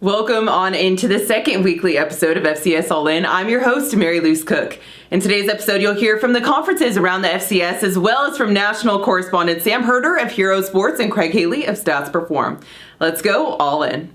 Welcome on into the second weekly episode of FCS ALL-IN. I'm your host, Mary Luce Cook. In today's episode, you'll hear from the conferences around the FCS, as well as from national correspondent Sam Herder of Hero Sports and Craig Haley of Stats Perform. Let's go all in.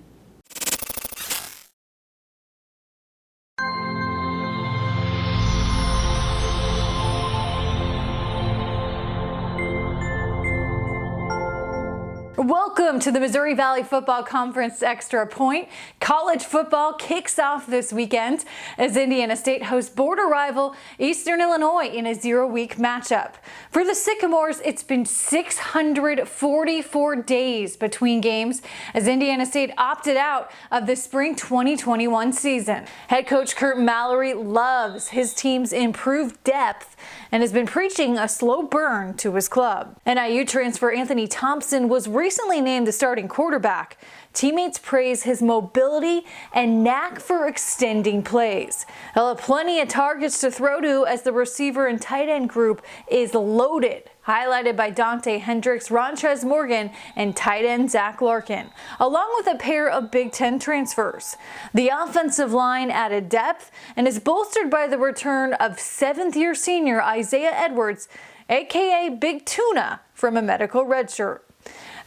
Welcome to the Missouri Valley Football Conference Extra Point. College football kicks off this weekend as Indiana State hosts border rival Eastern Illinois in a zero-week matchup. For the Sycamores, it's been 644 days between games as Indiana State opted out of the spring 2021 season. Head coach Kurt Mallory loves his team's improved depth and has been preaching a slow burn to his club. NIU transfer Anthony Thompson was recently named the starting quarterback. Teammates praise his mobility and knack for extending plays. He'll have plenty of targets to throw to as the receiver and tight end group is loaded, highlighted by Dante Hendricks, Rontrez Morgan, and tight end Zach Larkin, along with a pair of Big Ten transfers. The offensive line added depth and is bolstered by the return of seventh-year senior Isaiah Edwards, aka Big Tuna, from a medical redshirt.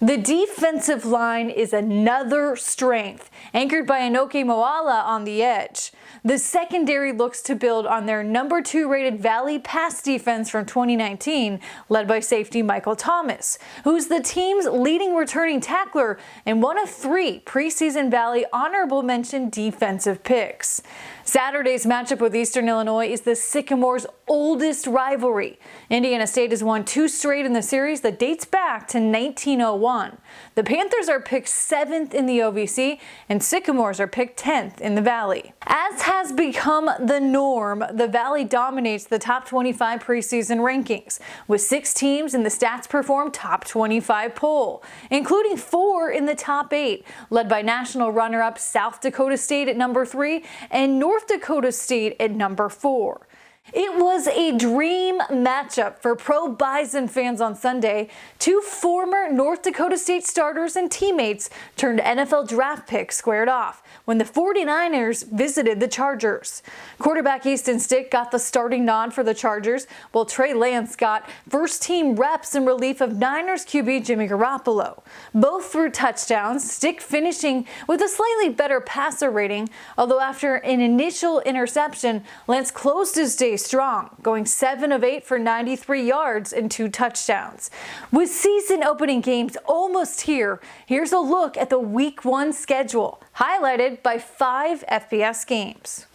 The defensive line is another strength, anchored by Enoke Moala on the edge. The secondary looks to build on their number 2 rated Valley pass defense from 2019, led by safety Michael Thomas, who's the team's leading returning tackler and one of 3 preseason Valley honorable mention defensive picks. Saturday's matchup with Eastern Illinois is the Sycamores' oldest rivalry. Indiana State has won 2 straight in the series that dates back to 1901. The Panthers are picked 7th in the OVC, and Sycamores are picked 10th in the Valley. As has become the norm, the Valley dominates the top 25 preseason rankings, with 6 teams in the Stats Perform top 25 poll, including 4 in the top 8, led by national runner-up South Dakota State at number 3 and North Dakota State at number 4. It was a dream matchup for Pro Bison fans on Sunday. 2 former North Dakota State starters and teammates turned NFL draft picks squared off when the 49ers visited the Chargers. Quarterback Easton Stick got the starting nod for the Chargers, while Trey Lance got first-team reps in relief of Niners QB Jimmy Garoppolo. Both threw touchdowns, Stick finishing with a slightly better passer rating, although after an initial interception, Lance closed his day strong, going 7 of 8 for 93 yards and 2 touchdowns. With season opening games almost here, here's a look at the Week 1 schedule, highlighted by 5 FBS games.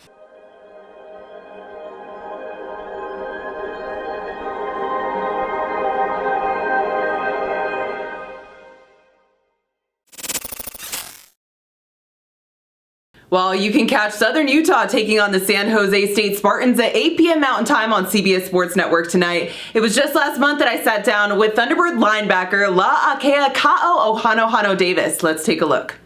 Well, you can catch Southern Utah taking on the San Jose State Spartans at 8 p.m. Mountain Time on CBS Sports Network tonight. It was just last month that I sat down with Thunderbird linebacker La'akea Ka'o Ohanohano Davis. Let's take a look.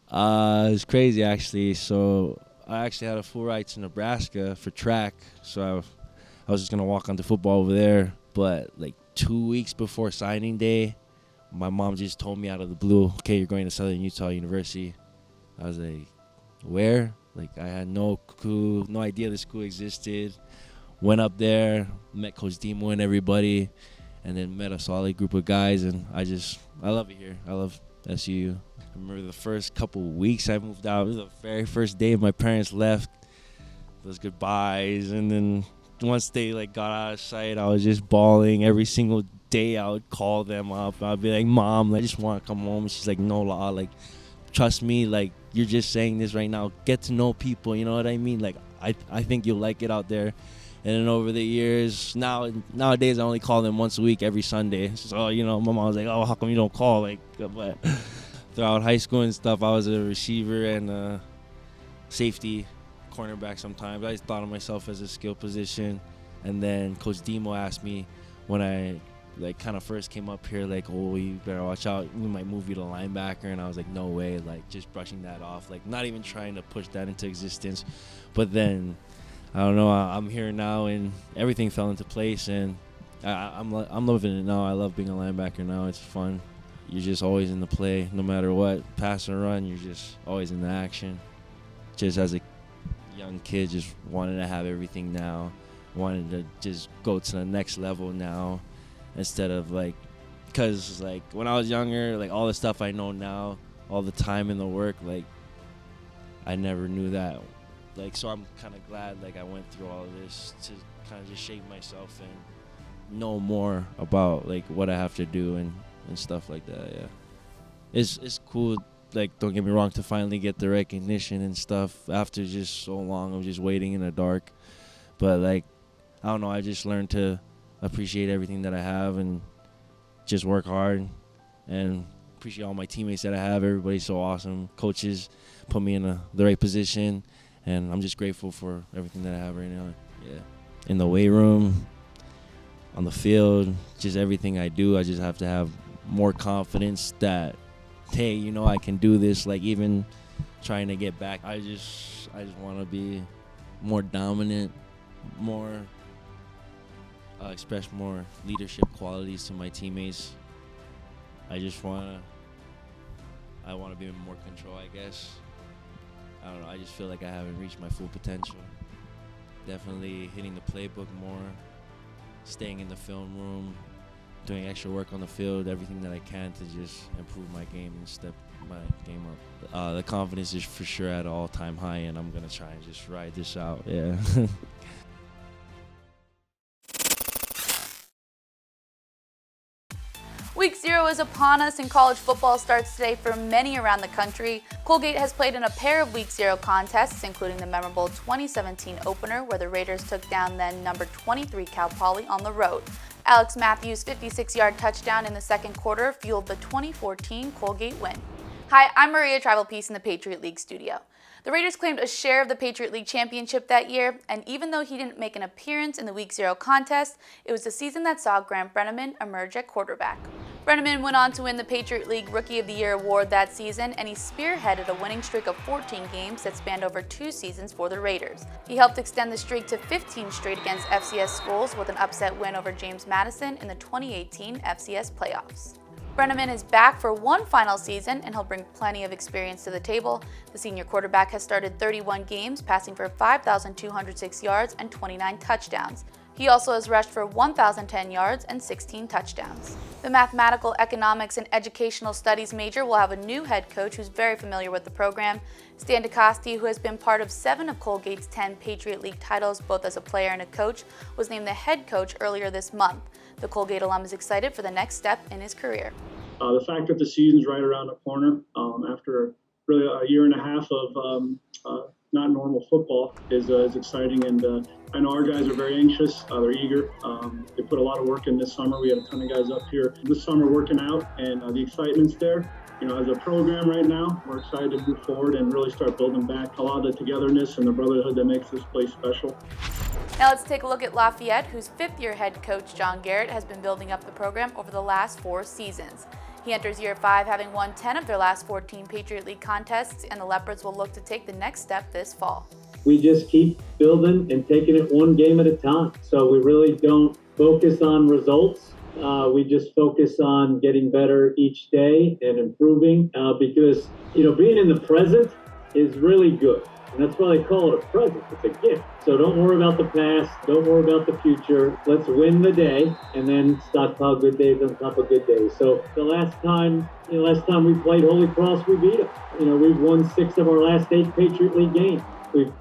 It was crazy, actually. So I actually had a full ride to Nebraska for track. So I was just going to walk onto football over there. But like 2 weeks before signing day, my mom just told me out of the blue, okay, you're going to Southern Utah University. I was like, where? Like, I had no clue, no idea the school existed. Went up there, met Coach Demo and everybody, and then met a solid group of guys, and I love it here. I love SU. I remember the first couple of weeks I moved out. It was the very first day my parents left. Those goodbyes, and then once they got out of sight, I was just bawling. Every single day I would call them up. I'd be like, Mom, I just want to come home. And she's like, no, La, trust me, you're just saying this right now. Get to know people, you know what I mean? I think you'll like it out there. And then over the years, nowadays I only call them once a week, every Sunday. So, my mom was like, oh, how come you don't call? But throughout high school and stuff, I was a receiver and a safety, cornerback sometimes. I just thought of myself as a skill position. And then Coach Demo asked me when I kind of first came up here, oh, you better watch out, we might move you to linebacker. And I was like, no way, just brushing that off, not even trying to push that into existence. But then, I don't know, I'm here now and everything fell into place, and I'm loving it now. I love being a linebacker now. It's fun. you're just always in the play, no matter what, pass or run, you're just always in the action. Just as a young kid, just wanted to have everything now, wanted to just go to the next level now, instead of because when I was younger, all the stuff I know now, all the time and the work, I never knew that. So I'm kind of glad I went through all of this to kind of just shape myself and know more about what I have to do and stuff like that. Yeah, it's cool. Don't get me wrong, to finally get the recognition and stuff after just so long of just waiting in the dark. But I don't know, I just learned to appreciate everything that I have and just work hard and appreciate all my teammates that I have. Everybody's so awesome. Coaches put me in the right position, and I'm just grateful for everything that I have right now. Yeah, in the weight room, on the field, just everything I do, I just have to have more confidence that, hey, I can do this. Even trying to get back, I just want to be more dominant, more express more leadership qualities to my teammates. I want to be in more control, I guess. I don't know, I just feel like I haven't reached my full potential. Definitely hitting the playbook more, staying in the film room, doing extra work on the field, everything that I can to just improve my game and step my game up. The confidence is for sure at an all-time high, and I'm going to try and just ride this out. Yeah. Week 0 is upon us and college football starts today for many around the country. Colgate has played in a pair of Week 0 contests, including the memorable 2017 opener where the Raiders took down then number 23 Cal Poly on the road. Alex Matthews' 56-yard touchdown in the second quarter fueled the 2014 Colgate win. Hi, I'm Maria Travel Peace in the Patriot League studio. The Raiders claimed a share of the Patriot League championship that year, and even though he didn't make an appearance in the Week 0 contest, it was the season that saw Grant Brenneman emerge at quarterback. Brenneman went on to win the Patriot League Rookie of the Year award that season, and he spearheaded a winning streak of 14 games that spanned over 2 seasons for the Raiders. He helped extend the streak to 15 straight against FCS schools with an upset win over James Madison in the 2018 FCS playoffs. Brenneman is back for one final season, and he'll bring plenty of experience to the table. The senior quarterback has started 31 games, passing for 5,206 yards and 29 touchdowns. He also has rushed for 1,010 yards and 16 touchdowns. The mathematical, economics, and educational studies major will have a new head coach who's very familiar with the program. Stan DeCoste, who has been part of 7 of Colgate's 10 Patriot League titles, both as a player and a coach, was named the head coach earlier this month. The Colgate alum is excited for the next step in his career. The fact that the season's right around the corner after really a year and a half of not normal football is exciting, and I know our guys are very anxious. They're eager. They put a lot of work in this summer. We had a ton of guys up here this summer working out, and the excitement's there. As a program right now, we're excited to move forward and really start building back a lot of the togetherness and the brotherhood that makes this place special. Now let's take a look at Lafayette, whose fifth-year head coach John Garrett has been building up the program over the last 4 seasons. He enters year 5 having won 10 of their last 14 Patriot League contests, and the Leopards will look to take the next step this fall. We just keep building and taking it one game at a time. So we really don't focus on results. We just focus on getting better each day and improving because, being in the present is really good. And that's why they call it a present. It's a gift. So don't worry about the past. Don't worry about the future. Let's win the day and then stockpile good days on top of good days. So the last time we played Holy Cross, we beat them. We've won 6 of our last 8 Patriot League games.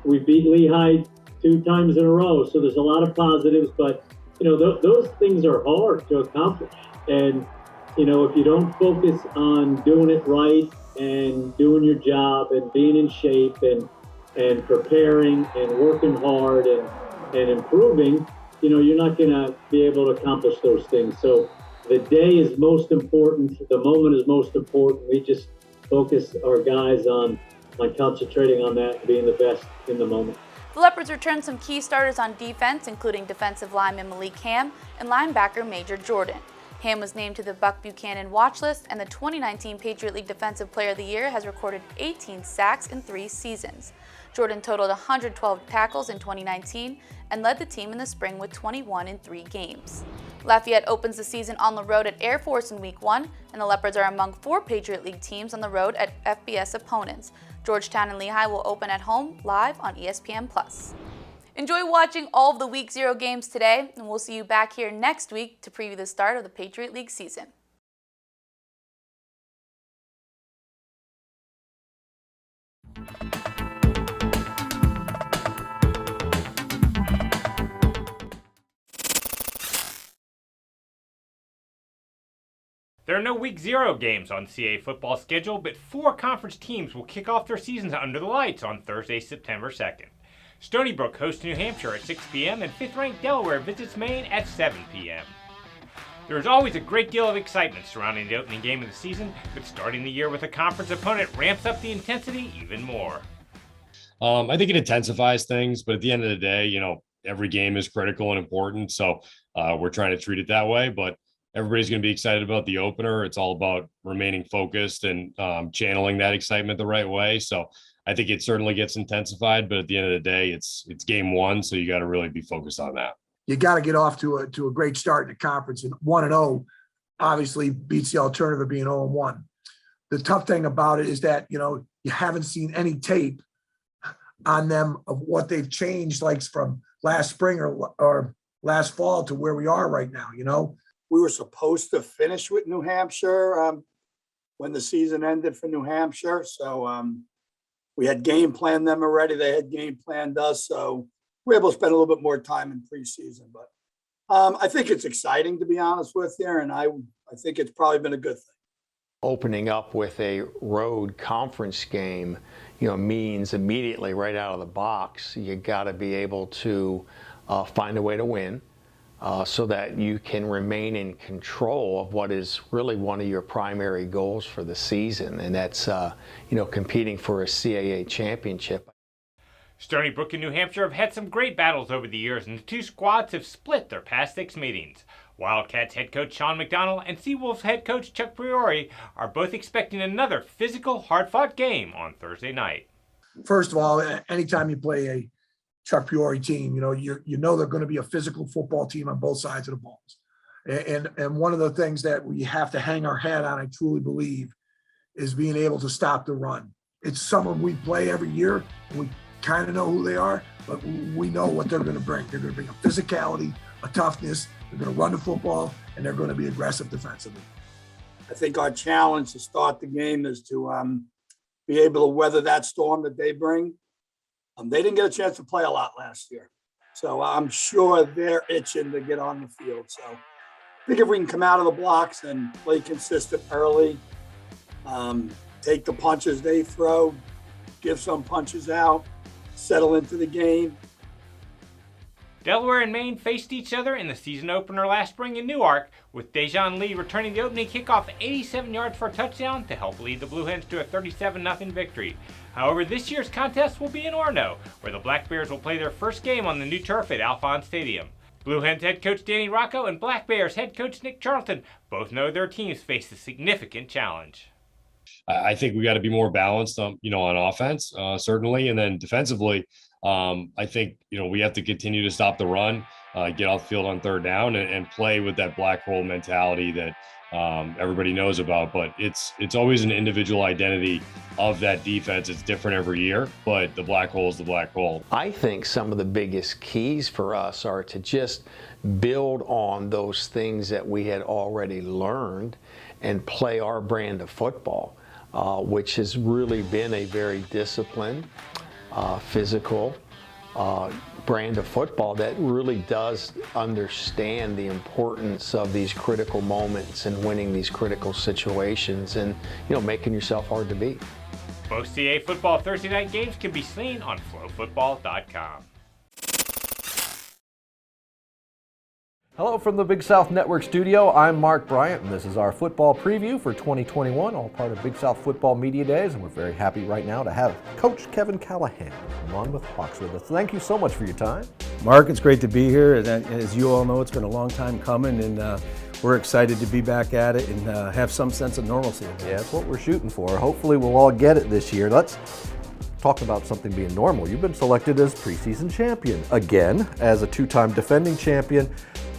We beat Lehigh 2 times in a row. So there's a lot of positives, but those things are hard to accomplish. And if you don't focus on doing it right and doing your job and being in shape and preparing and working hard and improving, you're not going to be able to accomplish those things. So the day is most important. The moment is most important. We just focus our guys on concentrating on that and being the best in the moment. The Leopards returned some key starters on defense, including defensive lineman Malik Ham and linebacker Major Jordan. Ham was named to the Buck Buchanan watch list, and the 2019 Patriot League Defensive Player of the Year has recorded 18 sacks in 3 seasons. Jordan totaled 112 tackles in 2019 and led the team in the spring with 21 in 3 games. Lafayette opens the season on the road at Air Force in Week 1, and the Leopards are among 4 Patriot League teams on the road at FBS opponents. Georgetown and Lehigh will open at home live on ESPN+. Enjoy watching all of the Week 0 games today, and we'll see you back here next week to preview the start of the Patriot League season. There are no Week 0 games on CAA football schedule, but 4 conference teams will kick off their seasons under the lights on Thursday, September 2nd. Stony Brook hosts New Hampshire at 6 p.m. and 5th-ranked Delaware visits Maine at 7 p.m. There is always a great deal of excitement surrounding the opening game of the season, but starting the year with a conference opponent ramps up the intensity even more. I think it intensifies things, but at the end of the day, every game is critical and important, so we're trying to treat it that way, but everybody's going to be excited about the opener. It's all about remaining focused and channeling that excitement the right way. So I think it certainly gets intensified, but at the end of the day, it's game 1. So you got to really be focused on that. You got to get off to a great start in the conference, and 1-0 obviously beats the alternative of being 0-1. The tough thing about it is that, you haven't seen any tape on them of what they've changed, like from last spring or last fall to where we are right now, We were supposed to finish with New Hampshire when the season ended for New Hampshire. So we had game planned them already. They had game planned us. So we were able to spend a little bit more time in preseason. But I think it's exciting, to be honest with you. And I think it's probably been a good thing. Opening up with a road conference game, means immediately right out of the box, you got to be able to find a way to win. So that you can remain in control of what is really one of your primary goals for the season, and that's competing for a CAA championship. Stony Brook and New Hampshire have had some great battles over the years, and the 2 squads have split their past 6 meetings. Wildcats head coach Sean McDonald and Seawolves head coach Chuck Priori are both expecting another physical, hard-fought game on Thursday night. First of all, anytime you play a Chuck Priori team, they're going to be a physical football team on both sides of the balls. And one of the things that we have to hang our hat on, I truly believe, is being able to stop the run. It's someone we play every year. We kind of know who they are, but we know what they're going to bring. They're going to bring a physicality, a toughness. They're going to run the football, and they're going to be aggressive defensively. I think our challenge to start the game is to be able to weather that storm that they bring. They didn't get a chance to play a lot last year. So I'm sure they're itching to get on the field. So I think if we can come out of the blocks and play consistent early, take the punches they throw, give some punches out, settle into the game. Delaware and Maine faced each other in the season opener last spring in Newark, with Dejan Lee returning the opening kickoff 87 yards for a touchdown to help lead the Blue Hens to a 37-0 victory. However, this year's contest will be in Orono, where the Black Bears will play their first game on the new turf at Alphonse Stadium. Blue Hens head coach Danny Rocco and Black Bears head coach Nick Charlton both know their teams face a significant challenge. I think we got to be more balanced, on offense, certainly, and then defensively. I think, we have to continue to stop the run, get off the field on 3rd down, and play with that black hole mentality that everybody knows about. But it's always an individual identity of that defense. It's different every year, but the black hole is the black hole. I think some of the biggest keys for us are to just build on those things that we had already learned and play our brand of football, which has really been a very disciplined, physical brand of football that really does understand the importance of these critical moments and winning these critical situations and, making yourself hard to beat. Both CAA football Thursday night games can be seen on flowfootball.com. Hello from the Big South Network studio. I'm Mark Bryant, and this is our football preview for 2021, all part of Big South Football Media Days, and we're very happy right now to have Coach Kevin Callahan along with Hawks with us. Thank you so much for your time. Mark, it's great to be here. As you all know, it's been a long time coming, and we're excited to be back at it and have some sense of normalcy. Yeah, that's what we're shooting for. Hopefully we'll all get it this year. Let's talk about something being normal. You've been selected as preseason champion again, as a 2-time defending champion.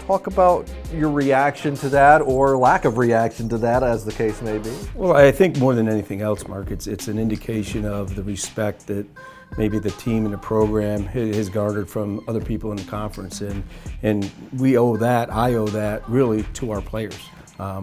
Talk about your reaction to that, or lack of reaction to that, as the case may be. Well, I think more than anything else, Mark, it's an indication of the respect that maybe the team and the program has garnered from other people in the conference, and we owe that, I owe that really to our players.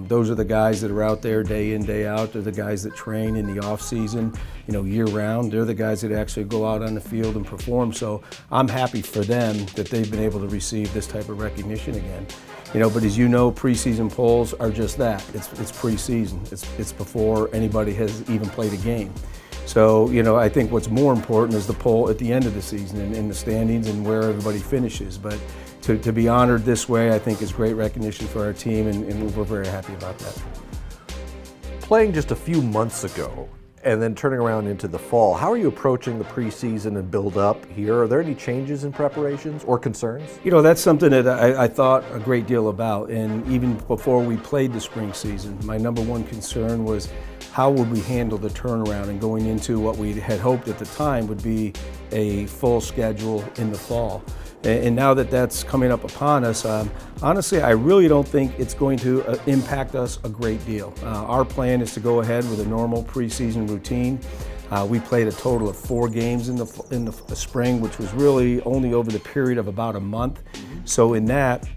Those are the guys that are out there day in, day out. They're the guys that train in the off season, year round. They're the guys that actually go out on the field and perform. So I'm happy for them that they've been able to receive this type of recognition again. But as you know, preseason polls are just that. It's preseason. It's before anybody has even played a game. So, I think what's more important is the poll at the end of the season and the standings and where everybody finishes. But to be honored this way, I think is great recognition for our team, and we're very happy about that. Playing just a few months ago and then turning around into the fall, how are you approaching the preseason and build up here? Are there any changes in preparations or concerns? That's something that I thought a great deal about, and even before we played the spring season, my number one concern was how would we handle the turnaround and going into what we had hoped at the time would be a full schedule in the fall. And now that that's coming up upon us, honestly, I really don't think it's going to impact us a great deal. Our plan is to go ahead with a normal preseason routine. We played a total of 4 games in the spring, which was really only over the period of about a month. So in that,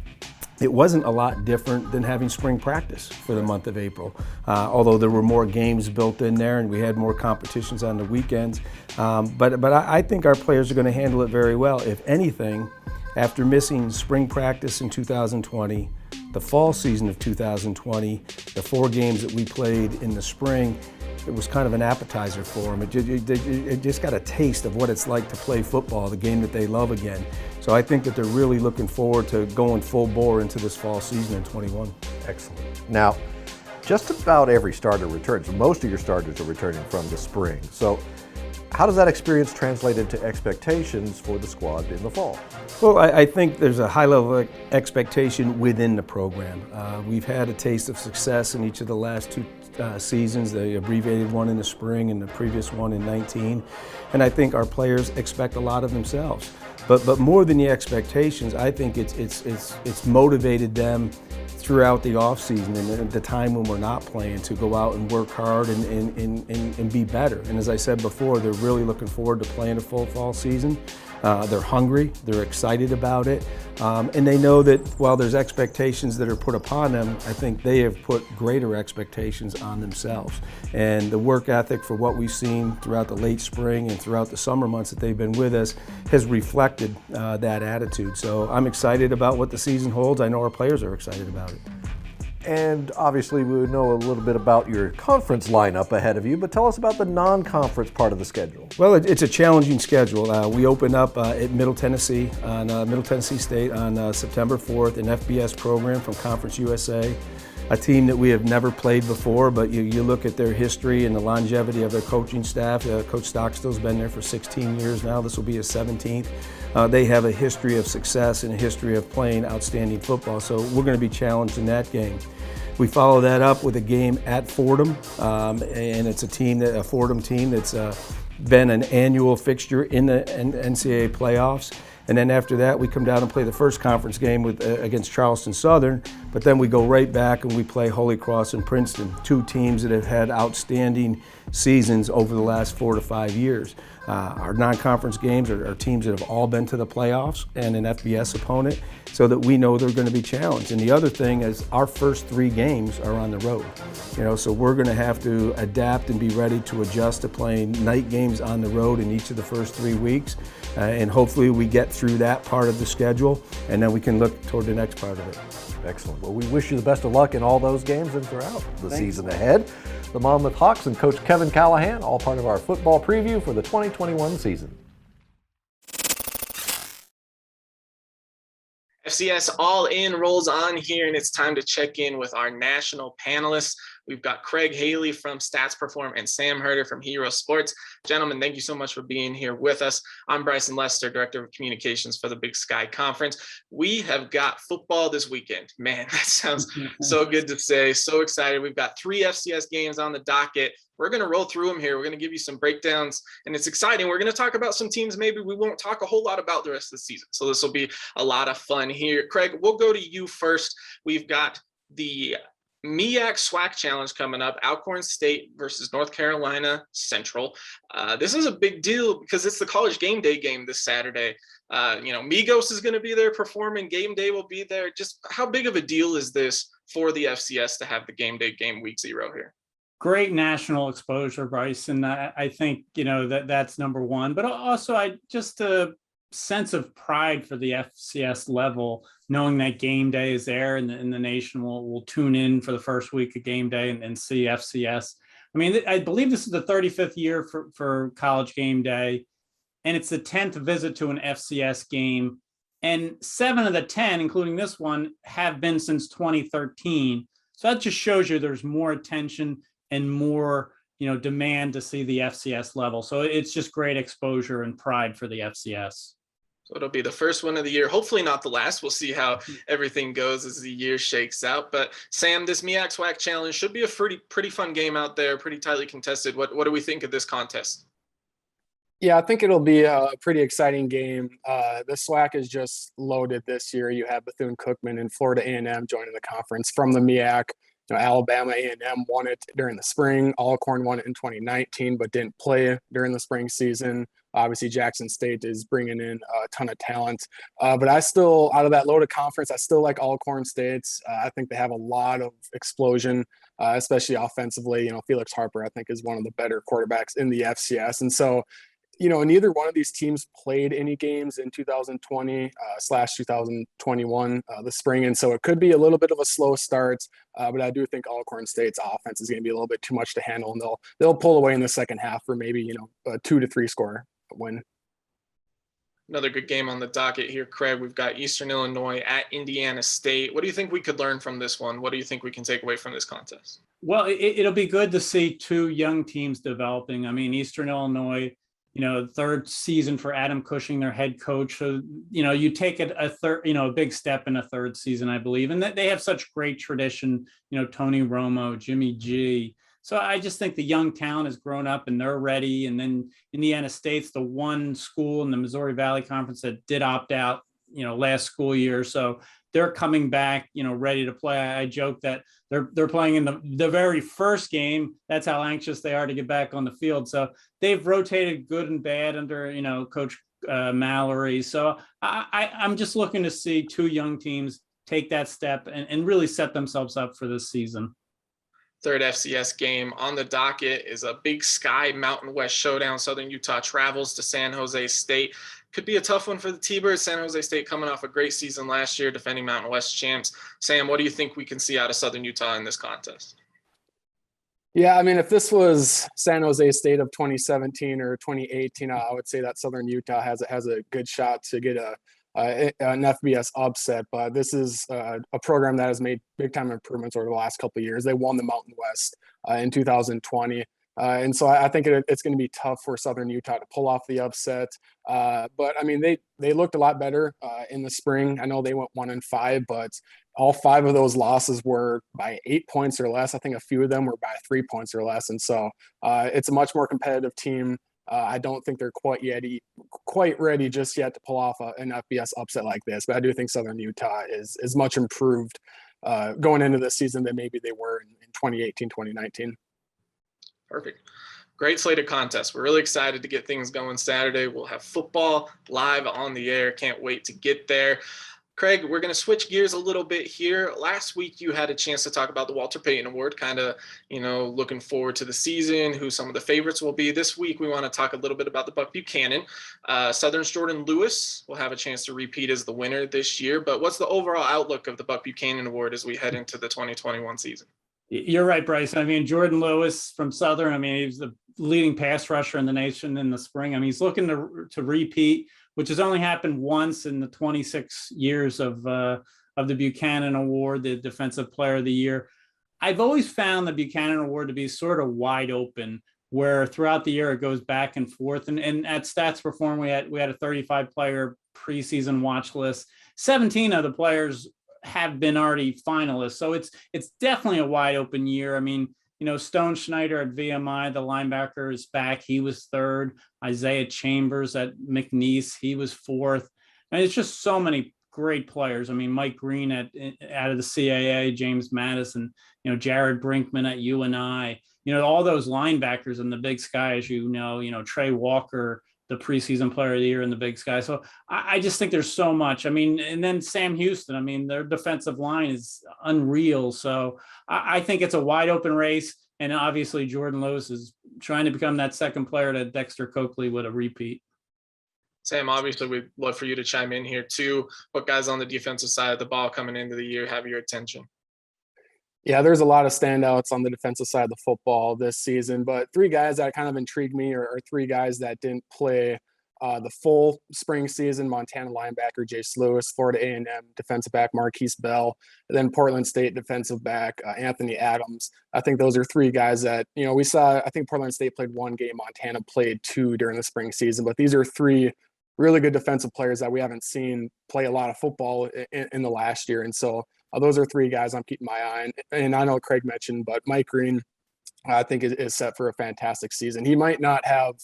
it wasn't a lot different than having spring practice for the month of April, although there were more games built in there and we had more competitions on the weekends. But I think our players are going to handle it very well. If anything, after missing spring practice in 2020, the fall season of 2020, the 4 games that we played in the spring, it was kind of an appetizer for them. It just got a taste of what it's like to play football, the game that they love again. So I think that they're really looking forward to going full bore into this fall season in 21. Excellent. Now, just about every starter returns. Most of your starters are returning from the spring. So how does that experience translate into expectations for the squad in the fall? Well, I think there's a high level of expectation within the program. We've had a taste of success in each of the last 2 seasons, the abbreviated one in the spring and the previous one in 19. And I think our players expect a lot of themselves. But more than the expectations, I think it's motivated them throughout the off season and at the time when we're not playing to go out and work hard and be better. And as I said before, they're really looking forward to playing a full fall season. They're hungry, they're excited about it, and they know that while there's expectations that are put upon them, I think they have put greater expectations on themselves. And the work ethic for what we've seen throughout the late spring and throughout the summer months that they've been with us has reflected that attitude. So I'm excited about what the season holds. I know our players are excited about it. And obviously we know a little bit about your conference lineup ahead of you, but tell us about the non-conference part of the schedule. Well, it's a challenging schedule. We open up at Middle Tennessee State on September 4th, an FBS program from Conference USA, a team that we have never played before, but you look at their history and the longevity of their coaching staff. Coach Stockstill's been there for 16 years now. This will be his 17th. They have a history of success and a history of playing outstanding football, so we're going to be challenged in that game. We follow that up with a game at Fordham, and it's a Fordham team that's been an annual fixture in the NCAA playoffs. And then after that, we come down and play the first conference game against Charleston Southern, but then we go right back and we play Holy Cross and Princeton, 2 teams that have had outstanding seasons over the last 4 to 5 years. Our non-conference games are teams that have all been to the playoffs and an FBS opponent, so that we know they're going to be challenged. And the other thing is our first 3 games are on the road. So we're going to have to adapt and be ready to adjust to playing night games on the road in each of the first 3 weeks. And hopefully we get through that part of the schedule, and then we can look toward the next part of it. Excellent. Well, we wish you the best of luck in all those games and throughout the season ahead. The Monmouth Hawks and Coach Kevin Callahan, all part of our football preview for the 2021 season. FCS All-In rolls on here, and it's time to check in with our national panelists. We've got Craig Haley from Stats Perform and Sam Herder from Hero Sports. Gentlemen, thank you so much for being here with us. I'm Bryson Lester, Director of Communications for the Big Sky Conference. We have got football this weekend. Man, that sounds so good to say. So excited. We've got 3 FCS games on the docket. We're going to roll through them here. We're going to give you some breakdowns, and it's exciting. We're going to talk about some teams maybe we won't talk a whole lot about the rest of the season. So this will be a lot of fun here. Craig, we'll go to you first. We've got the MEAC SWAC challenge coming up, Alcorn State versus North Carolina Central. This is a big deal because it's the college game day game this Saturday. Migos is going to be there performing. Game day will be there. Just how big of a deal is this for the FCS to have the game day game week 0 here? Great national exposure, Bryce, and I think that's number one. But also, just a sense of pride for the FCS level, knowing that game day is there, and the nation will tune in for the first week of game day and see FCS. I mean, I believe this is the 35th year for college game day, and it's the 10th visit to an FCS game. And 7 of the 10, including this one, have been since 2013. So that just shows you there's more attention and more, demand to see the FCS level. So it's just great exposure and pride for the FCS. So it'll be the first one of the year. Hopefully not the last. We'll see how everything goes as the year shakes out. But Sam, this MEAC SWAC challenge should be a pretty fun game out there, pretty tightly contested. What do we think of this contest? Yeah, I think it'll be a pretty exciting game. The SWAC is just loaded this year. You have Bethune-Cookman and Florida A&M joining the conference from the MEAC. Alabama A&M won it during the spring. Alcorn won it in 2019, but didn't play during the spring season. Obviously, Jackson State is bringing in a ton of talent. But I still, out of that loaded conference, I still like Alcorn State. I think they have a lot of explosion, especially offensively. Felix Harper, I think, is one of the better quarterbacks in the FCS. And so, neither one of these teams played any games in 2020/2021, the spring. And so it could be a little bit of a slow start, but I do think Alcorn State's offense is going to be a little bit too much to handle, and they'll pull away in the second half for maybe, a 2 to 3 score win. Another good game on the docket here, Craig. We've got Eastern Illinois at Indiana State. What do you think we could learn from this one? What do you think we can take away from this contest? Well, it'll be good to see 2 young teams developing. I mean, Eastern Illinois, third season for Adam Cushing, their head coach. So, you take it a big step in a third season, I believe. And they have such great tradition, Tony Romo, Jimmy G. So I just think the young talent has grown up and they're ready. And then Indiana State's the one school in the Missouri Valley Conference that did opt out, last school year. So they're coming back, ready to play. I joke that they're playing in the very first game. That's how anxious they are to get back on the field. So they've rotated good and bad under, Coach Mallory. So I'm just looking to see 2 young teams take that step and really set themselves up for this season. Third FCS game on the docket is a Big Sky Mountain West showdown. Southern Utah travels to San Jose State. Could be a tough one for the T-Birds. San Jose State coming off a great season last year, defending Mountain West champs. Sam, what do you think we can see out of Southern Utah in this contest? Yeah, I mean, if this was San Jose State of 2017 or 2018, I would say that Southern Utah has a good shot to get an FBS upset. But this is a program that has made big-time improvements over the last couple of years. They won the Mountain West in 2020. And so I think it's going to be tough for Southern Utah to pull off the upset. But I mean, they looked a lot better in the spring. I know they went 1-5, but all 5 of those losses were by 8 points or less. I think a few of them were by 3 points or less. And so it's a much more competitive team. I don't think they're quite ready just yet to pull off an FBS upset like this. But I do think Southern Utah is much improved going into this season than maybe they were in 2018, 2019. Perfect. Great slate of contests. We're really excited to get things going Saturday. We'll have football live on the air. Can't wait to get there. Craig, we're going to switch gears a little bit here. Last week, you had a chance to talk about the Walter Payton Award, kind of, looking forward to the season, who some of the favorites will be. This week, we want to talk a little bit about the Buck Buchanan. Southern's Jordan Lewis will have a chance to repeat as the winner this year. But what's the overall outlook of the Buck Buchanan Award as we head into the 2021 season? You're right, Bryce. I mean, Jordan Lewis from Southern, I mean, he's the leading pass rusher in the nation in the spring. I mean, he's looking to repeat, which has only happened once in the 26 years of the Buchanan Award, the Defensive Player of the Year. I've always found the Buchanan Award to be sort of wide open, where throughout the year it goes back and forth. And at Stats Perform, we had a 35 player preseason watch list. 17 of the players have been already finalists. So it's definitely a wide open year. I mean, Stone Schneider at VMI, the linebacker, is back. He was third. Isaiah Chambers at McNeese, he was fourth. And it's just so many great players. I mean, Mike Green out of the CAA, James Madison, Jared Brinkman at UNI, all those linebackers in the Big Sky, as Trey Walker, the preseason player of the year in the Big Sky. So I just think there's so much. I mean, and then Sam Houston, I mean, their defensive line is unreal. So I think it's a wide open race. And obviously Jordan Lewis is trying to become that second player to Dexter Coakley with a repeat. Sam, obviously we'd love for you to chime in here too. What guys on the defensive side of the ball coming into the year have your attention? Yeah, there's a lot of standouts on the defensive side of the football this season, but three guys that kind of intrigued me are three guys that didn't play the full spring season: Montana linebacker Jace Lewis, Florida A&M defensive back Marquise Bell, and then Portland State defensive back Anthony Adams. I think those are three guys that, we saw. I think Portland State played one game, Montana played two during the spring season, but these are three really good defensive players that we haven't seen play a lot of football in the last year. And so those are three guys I'm keeping my eye on. And I know Craig mentioned, but Mike Green, I think, is set for a fantastic season. He might not have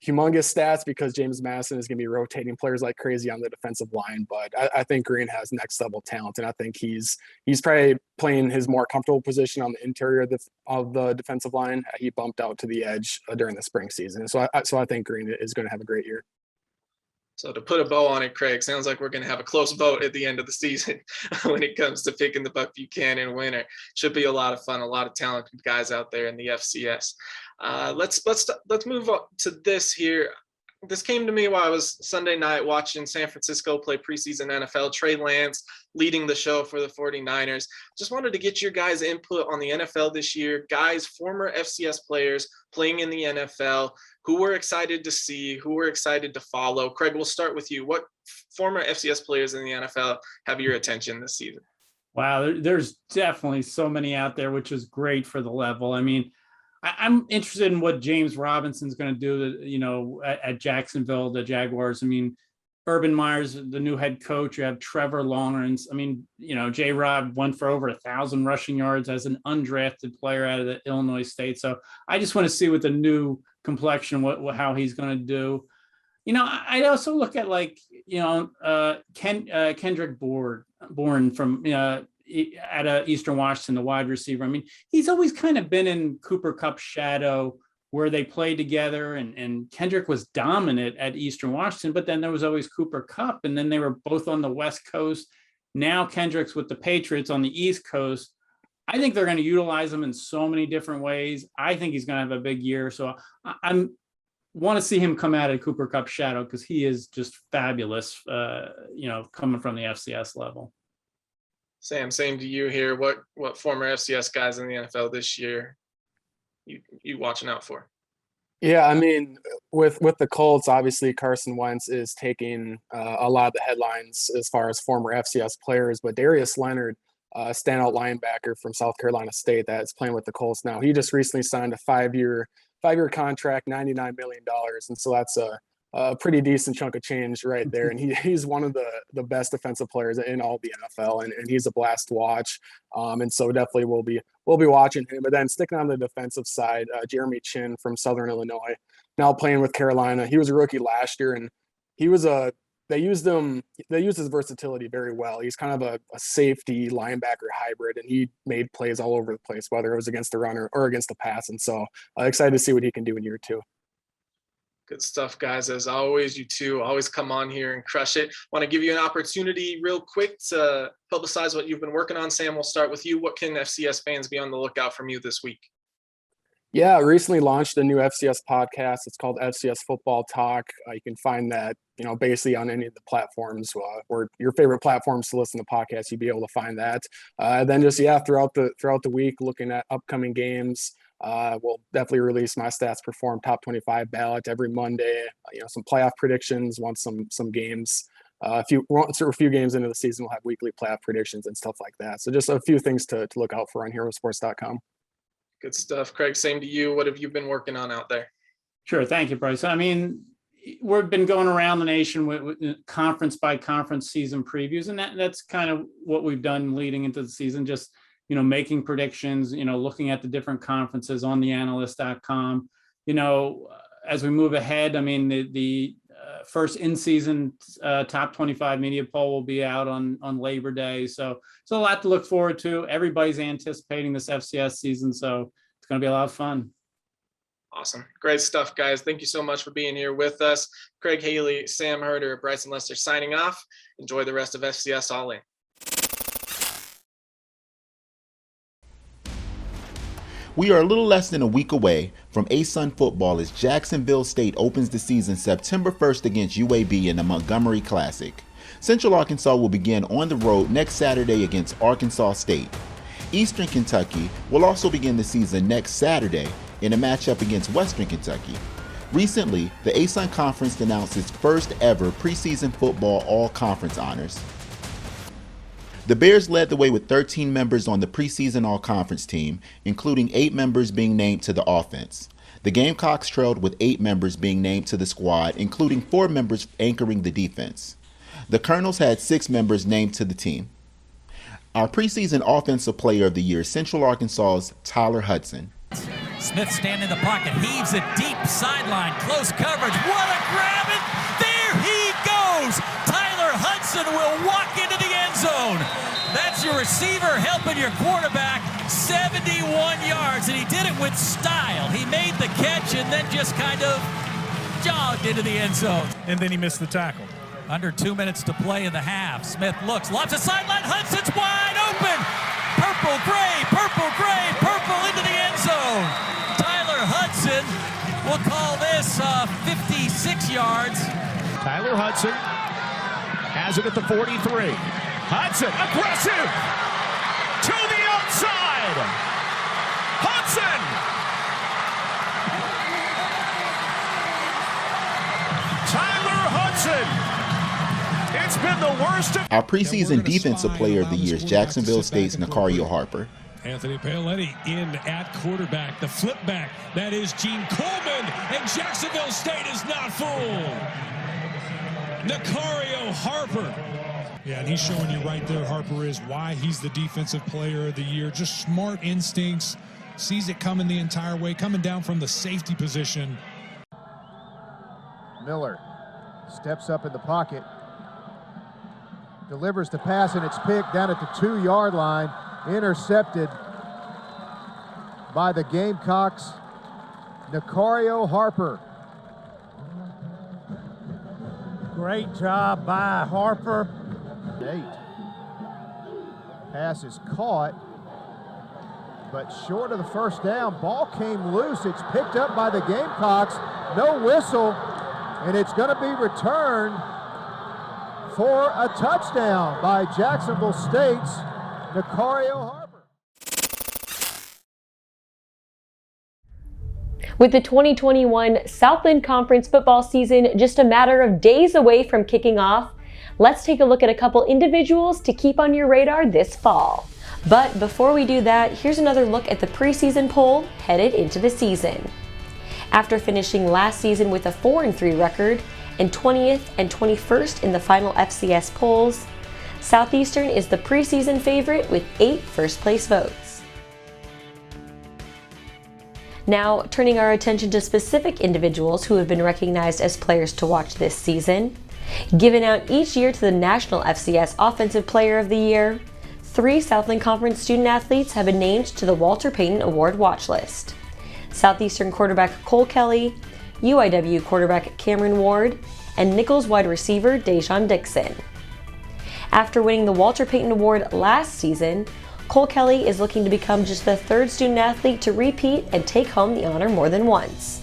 humongous stats because James Madison is going to be rotating players like crazy on the defensive line, but I think Green has next level talent, and I think he's probably playing his more comfortable position on the interior of the defensive line. He bumped out to the edge during the spring season, so I think Green is going to have a great year. So to put a bow on it, Craig, sounds like we're going to have a close vote at the end of the season when it comes to picking the Buck Buchanan winner. Should be a lot of fun, a lot of talented guys out there in the FCS. Let's move on to this here. This came to me while I was Sunday night watching San Francisco play preseason NFL. Trey Lance leading the show for the 49ers. Just wanted to get your guys' input on the NFL this year. Guys, former FCS players playing in the NFL, who we're excited to see, who we're excited to follow. Craig, we'll start with you. What former FCS players in the NFL have your attention this season? Wow, there's definitely so many out there, which is great for the level. I mean, I'm interested in what James Robinson's going to do, at Jacksonville, the Jaguars. I mean, Urban Meyer's the new head coach. You have Trevor Lawrence. I mean, J-Rob went for over 1,000 rushing yards as an undrafted player out of the Illinois State. So I just want to see with the new complexion, how he's going to do. I also look at Kendrick Bourne from, at Eastern Washington, the wide receiver. I mean, he's always kind of been in Cooper Kupp's shadow where they played together, and Kendrick was dominant at Eastern Washington, but then there was always Cooper Kupp, and then they were both on the West Coast. Now Kendrick's with the Patriots on the East Coast. I think they're going to utilize him in so many different ways. I think he's going to have a big year. So I want to see him come out of Cooper Kupp's shadow because he is just fabulous, coming from the FCS level. Sam, same to you here. What former FCS guys in the NFL this year you watching out for? Yeah, I mean, with the Colts, obviously Carson Wentz is taking a lot of the headlines as far as former FCS players, but Darius Leonard, a standout linebacker from South Carolina State that's playing with the Colts now, he just recently signed a five-year contract, $99 million, and so that's a pretty decent chunk of change right there. And he's one of the best defensive players in all the NFL, and he's a blast to watch. And so definitely we'll be watching him. But then sticking on the defensive side, Jeremy Chin from Southern Illinois, now playing with Carolina. He was a rookie last year, and they used his versatility very well. He's kind of a safety linebacker hybrid, and he made plays all over the place, whether it was against the runner or against the pass. And so excited to see what he can do in year two. Good stuff, guys. As always, you two always come on here and crush it. Want to give you an opportunity real quick to publicize what you've been working on. Sam, we'll start with you. What can FCS fans be on the lookout from you this week? Yeah, I recently launched a new FCS podcast. It's called FCS Football Talk. You can find that, basically on any of the platforms or your favorite platforms to listen to podcasts. You'd be able to find that. Then just throughout the week, looking at upcoming games. We'll definitely release my Stats Perform Top 25 ballot every Monday. Some playoff predictions, want some games a few games into the season, we'll have weekly playoff predictions and stuff like that. So just a few things to look out for on herosports.com. Good stuff. Craig, same to you. What have you been working on out there? Sure. Thank you, Bryce. I mean, we've been going around the nation with conference by conference season previews, and that's kind of what we've done leading into the season, just, making predictions, looking at the different conferences on the analyst.com. As we move ahead, I mean, the first in-season top 25 media poll will be out on Labor Day. So it's a lot to look forward to. Everybody's anticipating this FCS season, so it's going to be a lot of fun. Awesome. Great stuff, guys. Thank you so much for being here with us. Craig Haley, Sam Herder, Bryson Lester signing off. Enjoy the rest of FCS All-In. We are a little less than a week away from ASUN football as Jacksonville State opens the season September 1st against UAB in the Montgomery Classic. Central Arkansas will begin on the road next Saturday against Arkansas State. Eastern Kentucky will also begin the season next Saturday in a matchup against Western Kentucky. Recently, the ASUN Conference announced its first ever preseason football all-conference honors. The Bears led the way with 13 members on the preseason all-conference team, including 8 members being named to the offense. The Gamecocks trailed with 8 members being named to the squad, including 4 members anchoring the defense. The Colonels had 6 members named to the team. Our preseason offensive player of the year is Central Arkansas's Tyler Hudson. Smith standing in the pocket, heaves it deep sideline, close coverage. What a grab! And there he goes! Tyler Hudson will walk into the end zone. That's your receiver helping your quarterback. 71 yards, and he did it with style. He made the catch and then just kind of jogged into the end zone. And then he missed the tackle. Under 2 minutes to play in the half. Smith looks, lobs a sideline. Hudson's wide open. Purple, gray, into the end zone. Tyler Hudson, we'll call this 56 yards. Tyler Hudson has it at the 43. Hudson, aggressive, to the outside. Hudson. Tyler Hudson. It's been the worst. Our preseason defensive player of the year is Jacksonville State's Nicario Harper. Anthony Paoletti in at quarterback. The flip back, that is Gene Coleman, and Jacksonville State is not fooled. Nicario Harper. Yeah, and he's showing you right there, Harper is, why he's the defensive player of the year. Just smart instincts, sees it coming the entire way, coming down from the safety position. Miller steps up in the pocket, delivers the pass, and it's picked down at the 2-yard line, intercepted by the Gamecocks, Nicario Harper. Great job by Harper. 8. Pass is caught, but short of the first down. Ball came loose. It's picked up by the Gamecocks. No whistle, and it's going to be returned for a touchdown by Jacksonville State's Nicario Harper. With the 2021 Southland Conference football season just a matter of days away from kicking off, let's take a look at a couple individuals to keep on your radar this fall. But before we do that, here's another look at the preseason poll headed into the season. After finishing last season with a 4-3 record and 20th and 21st in the final FCS polls, Southeastern is the preseason favorite with 8 first-place votes. Now, turning our attention to specific individuals who have been recognized as players to watch this season. Given out each year to the National FCS Offensive Player of the Year, 3 Southland Conference student athletes have been named to the Walter Payton Award watch list. Southeastern quarterback Cole Kelly, UIW quarterback Cameron Ward, and Nichols wide receiver Dejon Dixon. After winning the Walter Payton Award last season, Cole Kelly is looking to become just the 3rd student athlete to repeat and take home the honor more than once.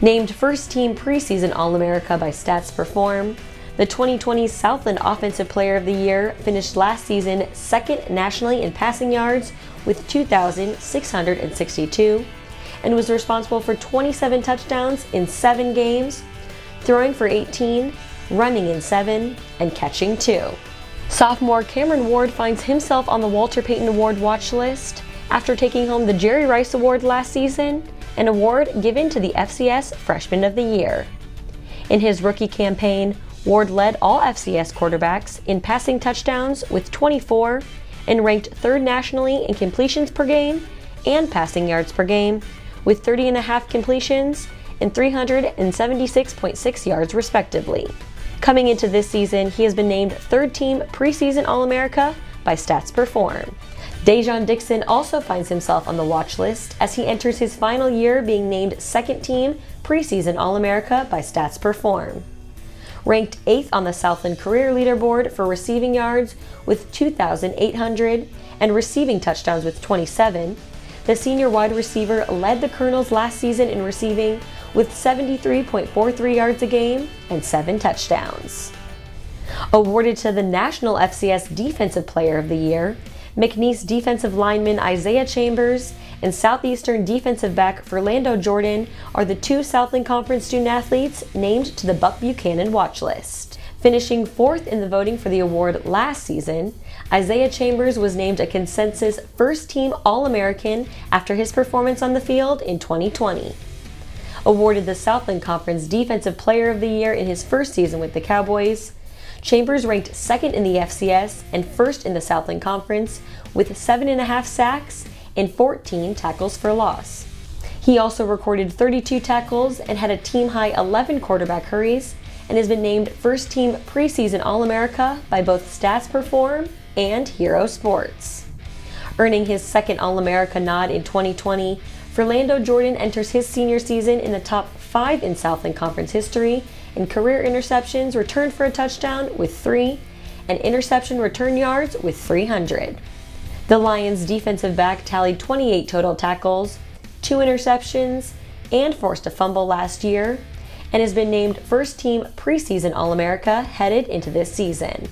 Named first team preseason All-America by Stats Perform, the 2020 Southland Offensive Player of the Year finished last season 2nd nationally in passing yards with 2,662 and was responsible for 27 touchdowns in 7 games, throwing for 18 running in 7, and catching 2. Sophomore Cameron Ward finds himself on the Walter Payton Award watch list after taking home the Jerry Rice Award last season, an award given to the FCS Freshman of the Year. In his rookie campaign, Ward led all FCS quarterbacks in passing touchdowns with 24 and ranked 3rd nationally in completions per game and passing yards per game with 30.5 completions and 376.6 yards respectively. Coming into this season, he has been named 3rd team preseason All-America by Stats Perform. Dejon Dixon also finds himself on the watch list as he enters his final year being named 2nd team preseason All-America by Stats Perform. Ranked 8th on the Southland career leaderboard for receiving yards with 2,800 and receiving touchdowns with 27, the senior wide receiver led the Colonels last season in receiving with 73.43 yards a game and 7 touchdowns. Awarded to the National FCS Defensive Player of the Year, McNeese defensive lineman Isaiah Chambers and Southeastern defensive back Fernando Jordan are the 2 Southland Conference student-athletes named to the Buck Buchanan watch list. Finishing 4th in the voting for the award last season, Isaiah Chambers was named a consensus first-team All-American after his performance on the field in 2020. Awarded the Southland Conference Defensive Player of the Year in his first season with the Cowboys, Chambers ranked 2nd in the FCS and 1st in the Southland Conference with 7.5 sacks and 14 tackles for loss. He also recorded 32 tackles and had a team-high 11 quarterback hurries and has been named first team preseason All-America by both Stats Perform and Hero Sports. Earning his 2nd All-America nod in 2020, Fernando Jordan enters his senior season in the top 5 in Southland Conference history in career interceptions returned for a touchdown with 3 and interception return yards with 300. The Lions defensive back tallied 28 total tackles, 2 interceptions, and forced a fumble last year, and has been named first team preseason All-America headed into this season.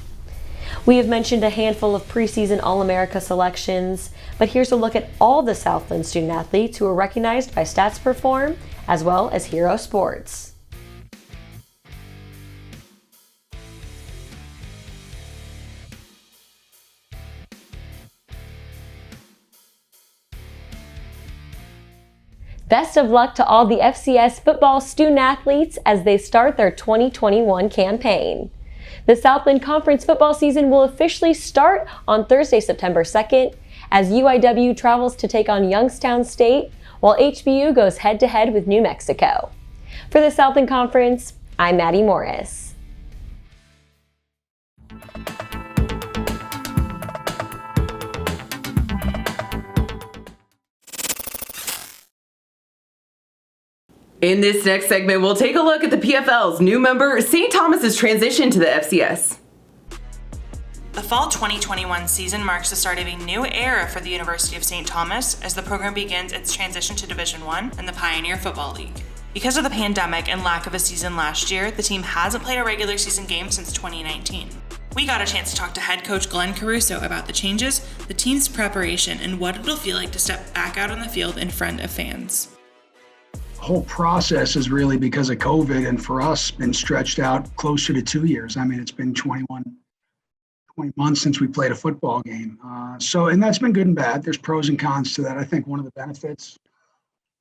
We have mentioned a handful of preseason All-America selections, but here's a look at all the Southland student-athletes who are recognized by Stats Perform as well as Hero Sports. Best of luck to all the FCS football student-athletes as they start their 2021 campaign. The Southland Conference football season will officially start on Thursday, September 2nd, as UIW travels to take on Youngstown State, while HBU goes head-to-head with New Mexico. For the Southland Conference, I'm Maddie Morris. In this next segment, we'll take a look at the PFL's new member, St. Thomas's transition to the FCS. The fall 2021 season marks the start of a new era for the University of St. Thomas as the program begins its transition to Division I and the Pioneer Football League. Because of the pandemic and lack of a season last year, the team hasn't played a regular season game since 2019. We got a chance to talk to head coach Glenn Caruso about the changes, the team's preparation, and what it'll feel like to step back out on the field in front of fans. Whole process is really because of COVID, and for us been stretched out closer to 2 years. I mean, it's been 20 months since we played a football game. And that's been good and bad. There's pros and cons to that. I think one of the benefits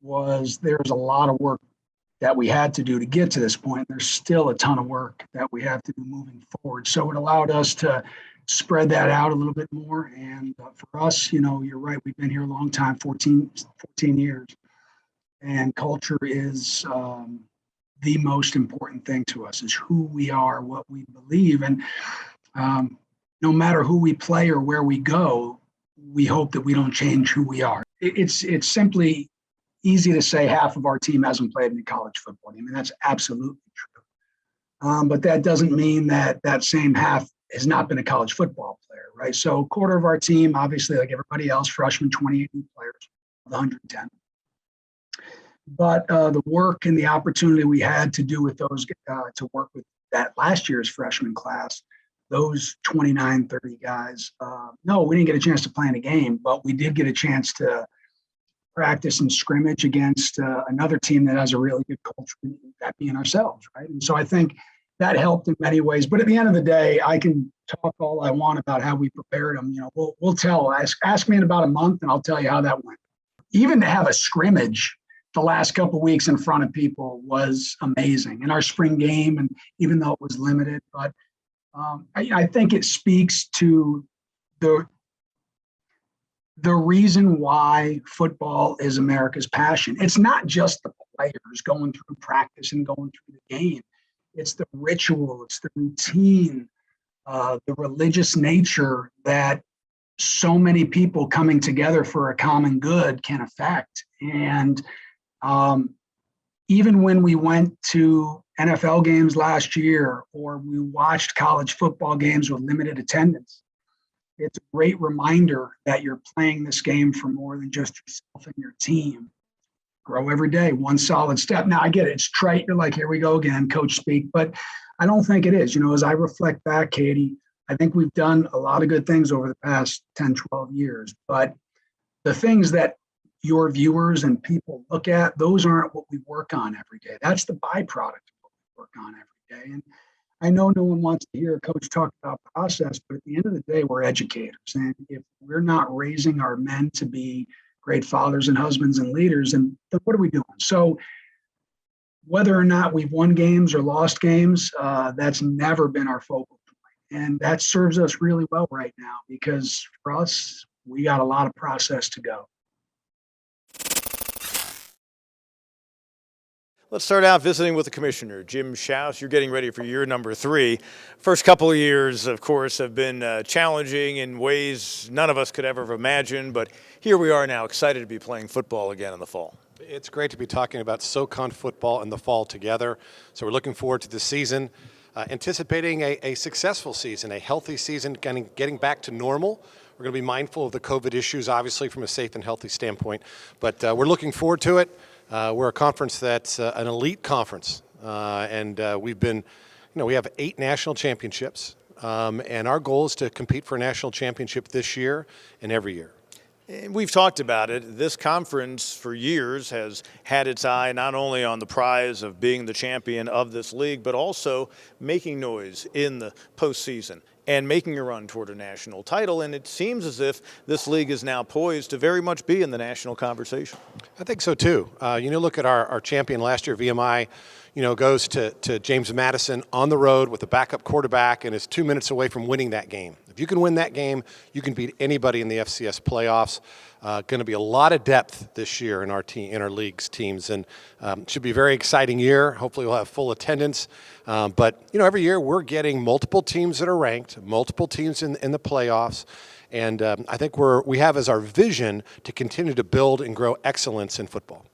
was there's a lot of work that we had to do to get to this point. There's still a ton of work that we have to do moving forward. So it allowed us to spread that out a little bit more. And for us, you're right, we've been here a long time, 14 years. And culture is the most important thing to us, is who we are, what we believe. And no matter who we play or where we go, we hope that we don't change who we are. It's simply easy to say half of our team hasn't played in college football. I mean, that's absolutely true. But that doesn't mean that same half has not been a college football player, right? So a quarter of our team, obviously, like everybody else, freshmen, 28 new players, 110. But the work and the opportunity we had to do with those, to work with that last year's freshman class, those 29, 30 guys, no, we didn't get a chance to play in a game, but we did get a chance to practice and scrimmage against another team that has a really good culture, that being ourselves, right? And so I think that helped in many ways. But at the end of the day, I can talk all I want about how we prepared them. We'll tell. Ask me in about a month, and I'll tell you how that went. Even to have a scrimmage the last couple of weeks in front of people was amazing in our spring game, and even though it was limited, but I think it speaks to the reason why football is America's passion. It's not just the players going through practice and going through the game. It's the ritual, it's the routine, the religious nature that so many people coming together for a common good can affect. And even when we went to NFL games last year, or we watched college football games with limited attendance, it's a great reminder that you're playing this game for more than just yourself and your team. Grow every day, one solid step. Now, I get it. It's trite. You're like, here we go again, coach speak. But I don't think it is. As I reflect back, Katie, I think we've done a lot of good things over the past 10, 12 years. But the things that your viewers and people look at, those aren't what we work on every day. That's the byproduct of what we work on every day. And I know no one wants to hear a coach talk about process, but at the end of the day, we're educators. And if we're not raising our men to be great fathers and husbands and leaders, and then what are we doing? So whether or not we've won games or lost games, that's never been our focal point. And that serves us really well right now, because for us, we got a lot of process to go. Let's start out visiting with the commissioner, Jim Schaus. You're getting ready for year number 3. First couple of years, of course, have been challenging in ways none of us could ever have imagined, but here we are now, excited to be playing football again in the fall. It's great to be talking about SoCon football in the fall together. So we're looking forward to the season, anticipating a successful season, a healthy season, getting back to normal. We're going to be mindful of the COVID issues, obviously, from a safe and healthy standpoint, but we're looking forward to it. We're a conference that's an elite conference, and we've been, we have 8 national championships, and our goal is to compete for a national championship this year and every year. And we've talked about it. This conference for years has had its eye not only on the prize of being the champion of this league, but also making noise in the postseason and making a run toward a national title. And it seems as if this league is now poised to very much be in the national conversation. I think so too. Look at our champion last year, VMI, goes to James Madison on the road with a backup quarterback and is 2 minutes away from winning that game. If you can win that game, you can beat anybody in the FCS playoffs. Going to be a lot of depth this year in our league's teams, and should be a very exciting year. Hopefully we'll have full attendance. But every year we're getting multiple teams that are ranked, multiple teams in the playoffs, and I think we have as our vision to continue to build and grow excellence in football.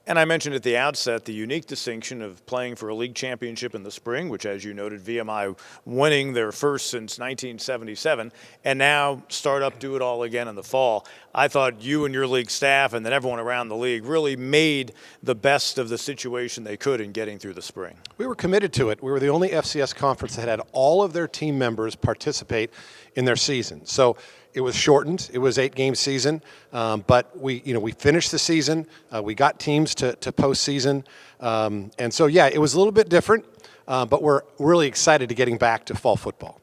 And I mentioned at the outset the unique distinction of playing for a league championship in the spring, which, as you noted, VMI winning their first since 1977, and now Startup do it all again in the fall. I thought you and your league staff and then everyone around the league really made the best of the situation they could in getting through the spring. We were committed to it. We were the only FCS conference that had all of their team members participate in their season. So it was shortened. It was 8-game season, but we finished the season. We got teams to postseason, and so it was a little bit different. But we're really excited to getting back to fall football.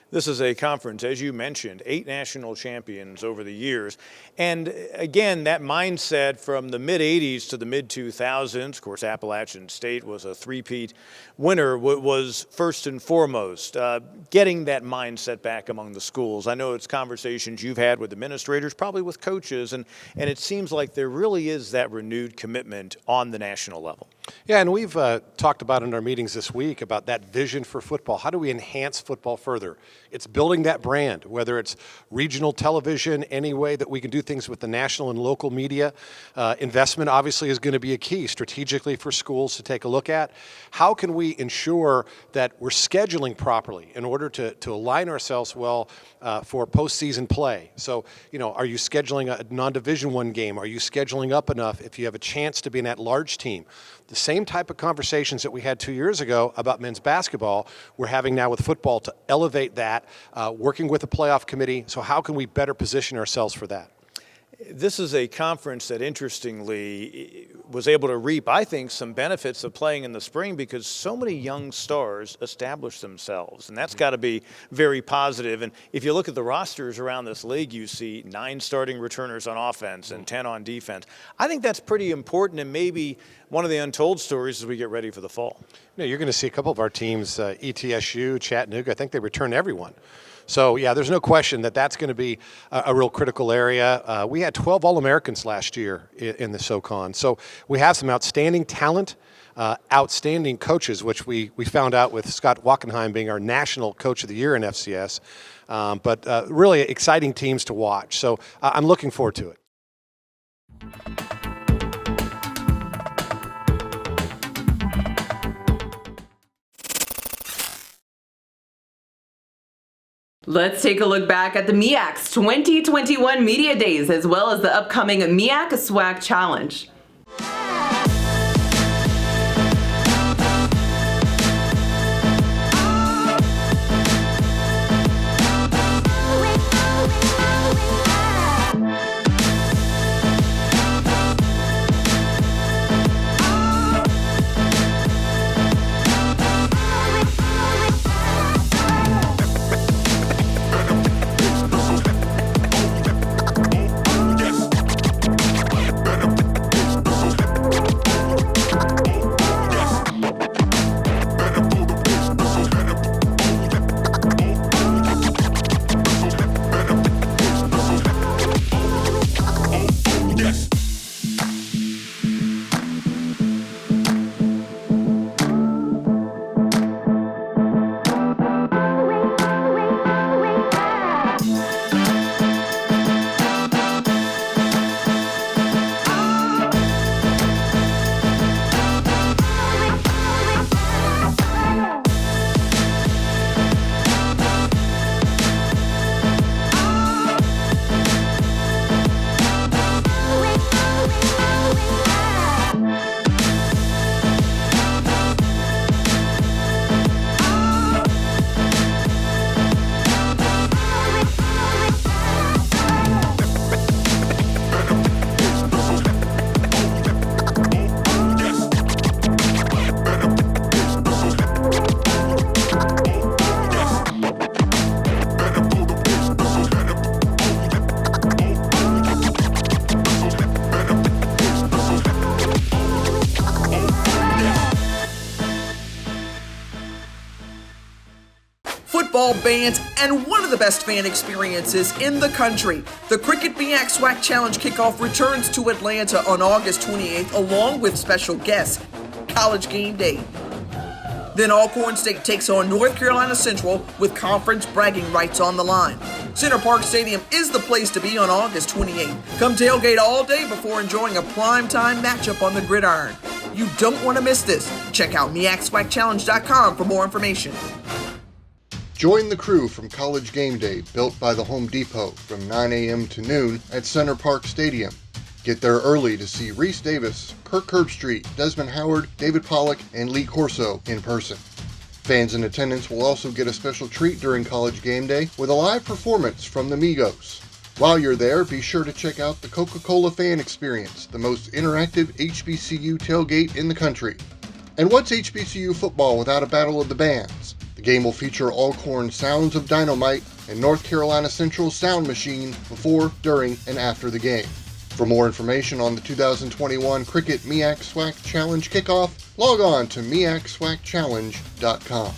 This is a conference, as you mentioned, 8 national champions over the years. And again, that mindset from the mid-'80s to the mid-2000s, of course, Appalachian State was a three-peat winner, was first and foremost getting that mindset back among the schools. I know it's conversations you've had with administrators, probably with coaches, and it seems like there really is that renewed commitment on the national level. Yeah, and we've talked about in our meetings this week about that vision for football. How do we enhance football further? It's building that brand, whether it's regional television, any way that we can do things with the national and local media. Investment obviously is going to be a key strategically for schools to take a look at. How can we ensure that we're scheduling properly in order to align ourselves well for postseason play? So, are you scheduling a non-Division I game? Are you scheduling up enough if you have a chance to be an at-large team? The same type of conversations that we had 2 years ago about men's basketball, we're having now with football to elevate that, working with the playoff committee. So how can we better position ourselves for that? This is a conference that, interestingly, was able to reap, I think, some benefits of playing in the spring because so many young stars established themselves, and that's got to be very positive. And if you look at the rosters around this league, you see 9 starting returners on offense and 10 on defense. I think that's pretty important, and maybe one of the untold stories as we get ready for the fall. You're going to see a couple of our teams, ETSU, Chattanooga, I think they return everyone. So, yeah, there's no question that that's going to be a real critical area. We had 12 All-Americans last year in the SoCon. So we have some outstanding talent, outstanding coaches, which we found out with Scott Wackenheim being our National Coach of the Year in FCS. But really exciting teams to watch. So I'm looking forward to it. Let's take a look back at the MEAC's 2021 Media Days, as well as the upcoming MEAC SWAC Challenge. Bands and one of the best fan experiences in the country. The Cricket MEAC SWAC Challenge kickoff returns to Atlanta on August 28th along with special guest, College Game Day. Then Alcorn State takes on North Carolina Central with conference bragging rights on the line. Center Park Stadium is the place to be on August 28th. Come tailgate all day before enjoying a primetime matchup on the gridiron. You don't want to miss this. Check out MEACSWACChallenge.com for more information. Join the crew from College Game Day, built by the Home Depot, from 9 a.m. to noon at Center Park Stadium. Get there early to see Reese Davis, Kirk Herbstreit, Desmond Howard, David Pollock, and Lee Corso in person. Fans in attendance will also get a special treat during College Game Day with a live performance from the Migos. While you're there, be sure to check out the Coca-Cola Fan Experience, the most interactive HBCU tailgate in the country. And what's HBCU football without a battle of the bands? The game will feature Alcorn Sounds of Dynamite and North Carolina Central Sound Machine before, during, and after the game. For more information on the 2021 Cricket MEAC SWAC Challenge kickoff, log on to MEACSWACChallenge.com.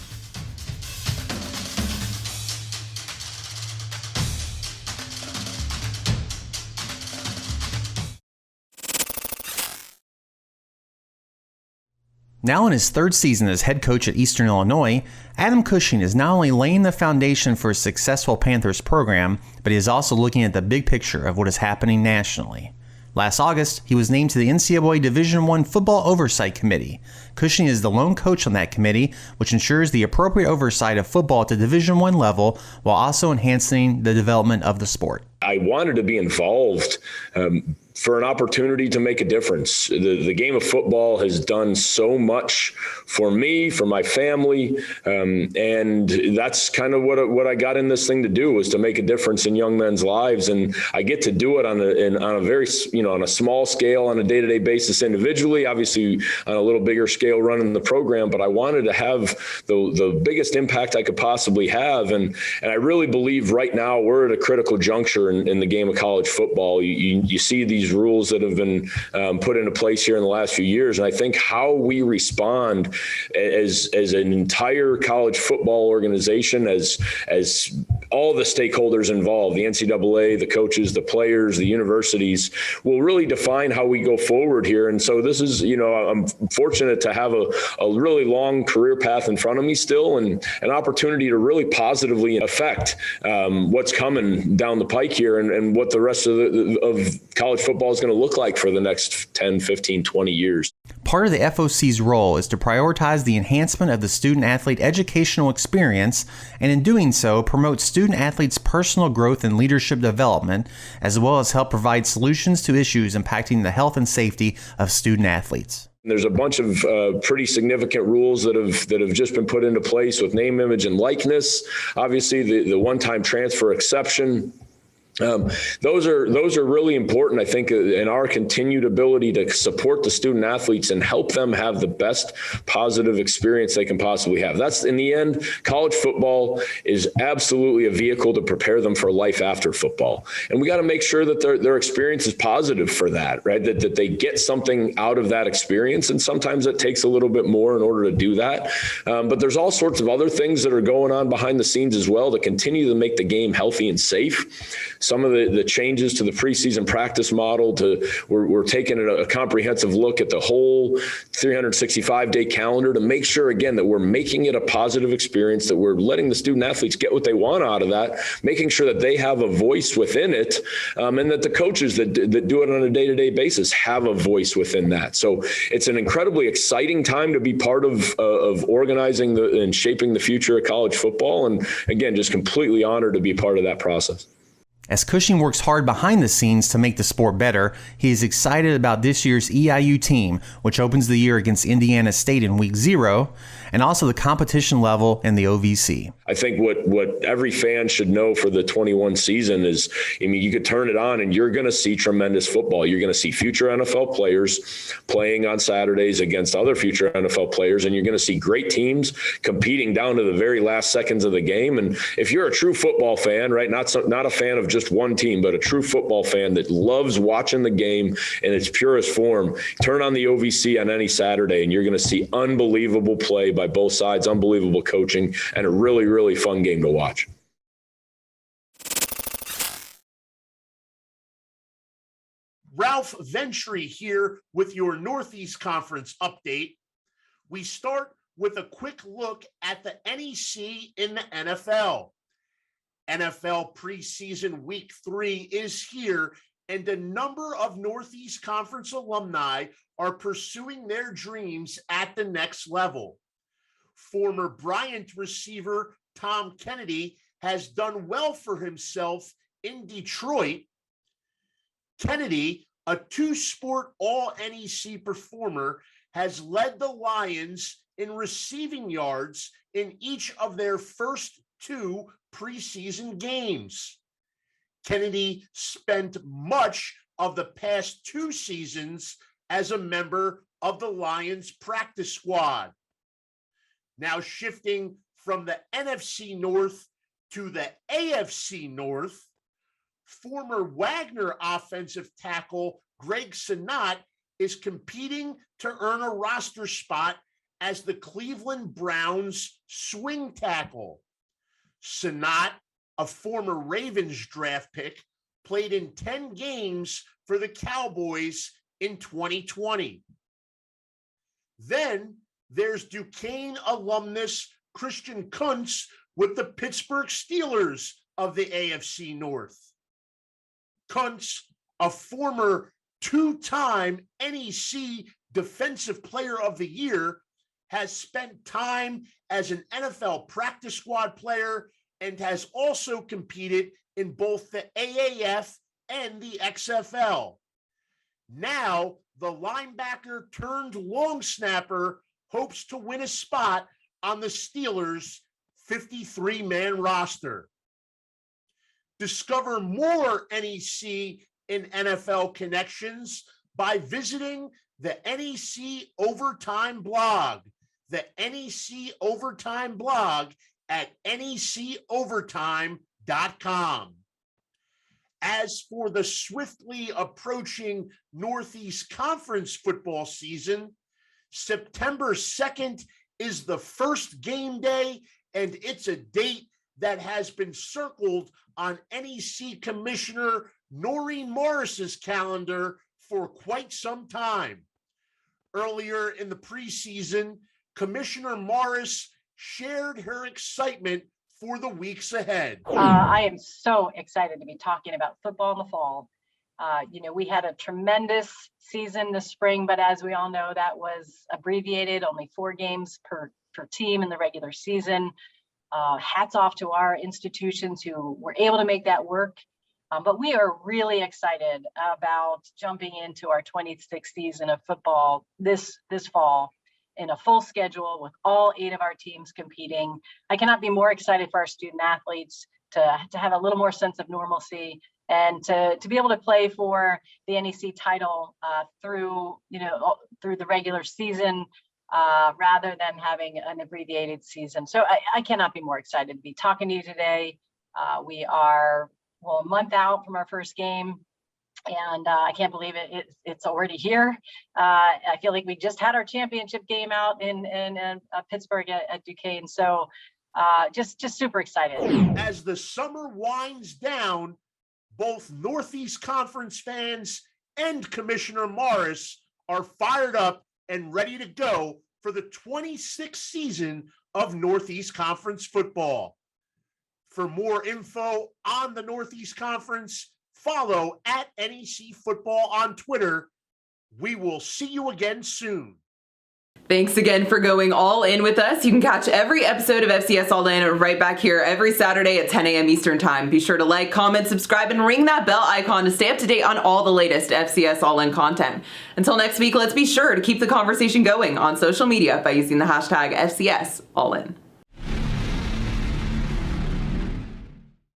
Now in his third season as head coach at Eastern Illinois, Adam Cushing is not only laying the foundation for a successful Panthers program, but he is also looking at the big picture of what is happening nationally. Last August, he was named to the NCAA Division I Football Oversight Committee. Cushing is the lone coach on that committee, which ensures the appropriate oversight of football at the Division I level while also enhancing the development of the sport. I wanted to be involved for an opportunity to make a difference. The game of football has done so much for me, for my family, and that's kind of what I got in this thing to do, was to make a difference in young men's lives. And I get to do it on a very, on a small scale, on a day-to-day basis individually, obviously on a little bigger scale running the program, but I wanted to have the biggest impact I could possibly have. And I really believe right now we're at a critical juncture in the game of college football. You see these rules that have been put into place here in the last few years, and I think how we respond as an entire college football organization, as all the stakeholders involved, the NCAA, the coaches, the players, the universities, will really define how we go forward here. And so this is, I'm fortunate to have a really long career path in front of me still, and an opportunity to really positively affect what's coming down the pike here, and what the rest of college football is going to look like for the next 10, 15, 20 years. Part of the FOC's role is to prioritize the enhancement of the student-athlete educational experience, and in doing so, promote student-athletes' personal growth and leadership development, as well as help provide solutions to issues impacting the health and safety of student-athletes. There's a bunch of pretty significant rules that have just been put into place with name, image, and likeness. Obviously, the one-time transfer exception. Those are really important, I think, in our continued ability to support the student athletes and help them have the best positive experience they can possibly have. That's, in the end, college football is absolutely a vehicle to prepare them for life after football. And we got to make sure that their experience is positive for that, right? That they get something out of that experience. And sometimes it takes a little bit more in order to do that. But there's all sorts of other things that are going on behind the scenes as well to continue to make the game healthy and safe. Some of the changes to the preseason practice model, we're taking a comprehensive look at the whole 365-day calendar to make sure, again, that we're making it a positive experience, that we're letting the student athletes get what they want out of that, making sure that they have a voice within it, and that the coaches that do it on a day-to-day basis have a voice within that. So it's an incredibly exciting time to be part of organizing and shaping the future of college football. And again, just completely honored to be part of that process. As Cushing works hard behind the scenes to make the sport better, he is excited about this year's EIU team, which opens the year against Indiana State in Week 0, and also the competition level in the OVC. I think what every fan should know for the 21 season is, you could turn it on and you're going to see tremendous football. You're going to see future NFL players playing on Saturdays against other future NFL players, and you're going to see great teams competing down to the very last seconds of the game. And if you're a true football fan, right, not a fan of just one team, but a true football fan that loves watching the game in its purest form, turn on the OVC on any Saturday and you're going to see unbelievable play by both sides, unbelievable coaching, and a really, really fun game to watch. Ralph Ventry here with your Northeast Conference update. We start with a quick look at the NEC in the NFL. NFL preseason week 3 is here, and a number of Northeast Conference alumni are pursuing their dreams at the next level. Former Bryant receiver Tom Kennedy has done well for himself in Detroit. Kennedy, a 2-sport all-NEC performer, has led the Lions in receiving yards in each of their first 2 preseason games. Kennedy spent much of the past 2 seasons as a member of the Lions practice squad. Now shifting from the NFC North to the AFC North, former Wagner offensive tackle Greg Sinnott is competing to earn a roster spot as the Cleveland Browns swing tackle. Sinnott, a former Ravens draft pick, played in 10 games for the Cowboys in 2020. Then there's Duquesne alumnus Christian Kuntz with the Pittsburgh Steelers of the AFC North. Kuntz, a former 2-time NEC Defensive Player of the Year, has spent time as an NFL practice squad player and has also competed in both the AAF and the XFL. Now, the linebacker turned long snapper hopes to win a spot on the Steelers' 53-man roster. Discover more NEC and NFL connections by visiting the NEC Overtime blog. The NEC Overtime blog at necovertime.com. As for the swiftly approaching Northeast Conference football season, September 2nd is the first game day, and it's a date that has been circled on NEC Commissioner Noreen Morris's calendar for quite some time. Earlier in the preseason, Commissioner Morris shared her excitement for the weeks ahead. I am so excited to be talking about football in the fall. We had a tremendous season this spring, but as we all know, that was abbreviated, only 4 games per team in the regular season. Hats off to our institutions who were able to make that work. But we are really excited about jumping into our 26th season of football this fall in a full schedule with all 8 of our teams competing. I cannot be more excited for our student athletes to have a little more sense of normalcy and to be able to play for the NEC title through the regular season rather than having an abbreviated season. So I cannot be more excited to be talking to you today. We are a month out from our first game, and I can't believe it's already here. I feel like we just had our championship game out in Pittsburgh at Duquesne. So just super excited. As the summer winds down, both Northeast Conference fans and Commissioner Morris are fired up and ready to go for the 26th season of Northeast Conference football. For more info on the Northeast Conference, follow at NEC Football on Twitter. We will see you again soon. Thanks again for going all in with us. You can catch every episode of FCS All-In right back here every Saturday at 10 a.m. Eastern Time. Be sure to like, comment, subscribe, and ring that bell icon to stay up to date on all the latest FCS All-In content. Until next week, let's be sure to keep the conversation going on social media by using the hashtag FCS All-In.